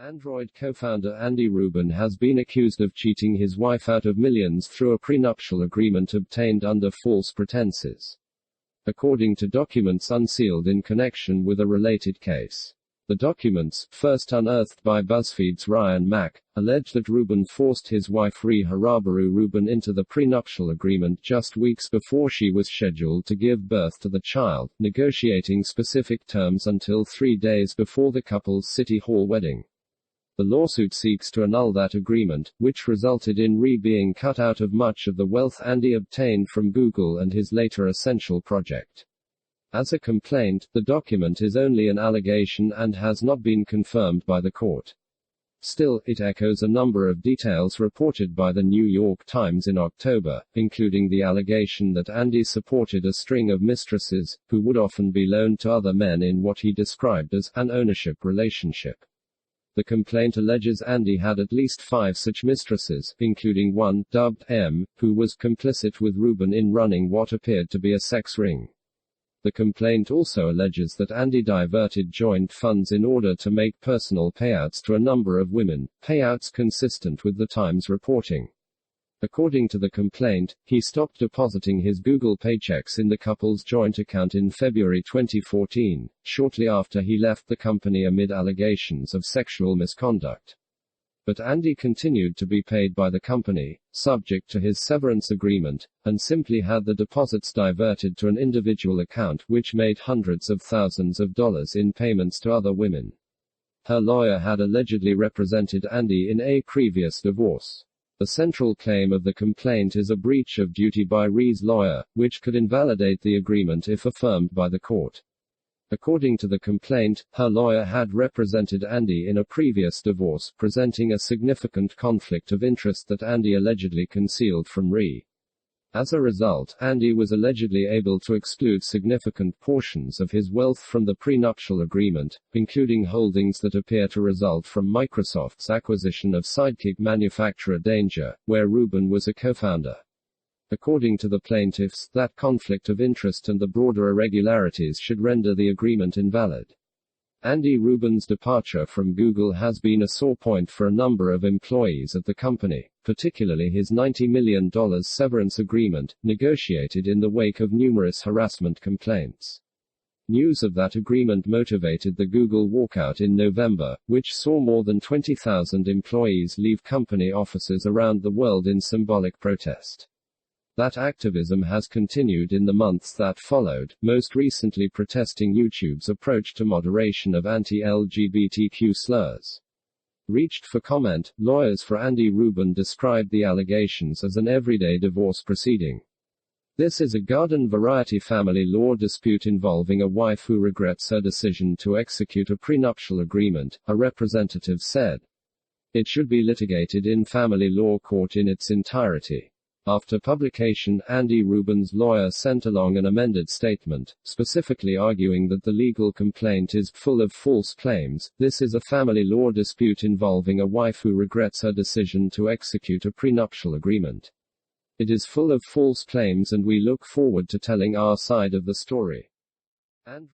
Android co-founder Andy Rubin has been accused of cheating his wife out of millions through a prenuptial agreement obtained under false pretenses, according to documents unsealed in connection with a related case. The documents, first unearthed by BuzzFeed's Ryan Mac, allege that Rubin forced his wife Rie Hirabaru Rubin into the prenuptial agreement just weeks before she was scheduled to give birth to the child, negotiating specific terms until 3 days before the couple's City Hall wedding. The lawsuit seeks to annul that agreement, which resulted in Rie being cut out of much of the wealth Andy obtained from Google and his later Essential project. As a complaint, the document is only an allegation and has not been confirmed by the court. Still, it echoes a number of details reported by the New York Times in October, including the allegation that Andy supported a string of mistresses, who would often be loaned to other men in what he described as an ownership relationship. The complaint alleges Andy had at least 5 such mistresses, including one, dubbed M, who was complicit with Rubin in running what appeared to be a sex ring. The complaint also alleges that Andy diverted joint funds in order to make personal payouts to a number of women, payouts consistent with the Times reporting. According to the complaint, he stopped depositing his Google paychecks in the couple's joint account in February 2014, shortly after he left the company amid allegations of sexual misconduct. But Andy continued to be paid by the company, subject to his severance agreement, and simply had the deposits diverted to an individual account which made hundreds of thousands of dollars in payments to other women. Her lawyer had allegedly represented Andy in a previous divorce. The central claim of the complaint is a breach of duty by Rie's lawyer, which could invalidate the agreement if affirmed by the court. According to the complaint, her lawyer had represented Andy in a previous divorce, presenting a significant conflict of interest that Andy allegedly concealed from Rie. As a result, Andy was allegedly able to exclude significant portions of his wealth from the prenuptial agreement, including holdings that appear to result from Microsoft's acquisition of sidekick manufacturer Danger, where Rubin was a co-founder. According to the plaintiffs, that conflict of interest and the broader irregularities should render the agreement invalid. Andy Rubin's departure from Google has been a sore point for a number of employees at the company, particularly his $90 million severance agreement, negotiated in the wake of numerous harassment complaints. News of that agreement motivated the Google walkout in November, which saw more than 20,000 employees leave company offices around the world in symbolic protest. That activism has continued in the months that followed, most recently protesting YouTube's approach to moderation of anti-LGBTQ slurs. Reached for comment, lawyers for Andy Rubin described the allegations as an everyday divorce proceeding. This is a garden-variety family law dispute involving a wife who regrets her decision to execute a prenuptial agreement, a representative said. It should be litigated in family law court in its entirety. After publication, Andy Rubin's lawyer sent along an amended statement, specifically arguing that the legal complaint is full of false claims. This is a family law dispute involving a wife who regrets her decision to execute a prenuptial agreement. It is full of false claims and we look forward to telling our side of the story. And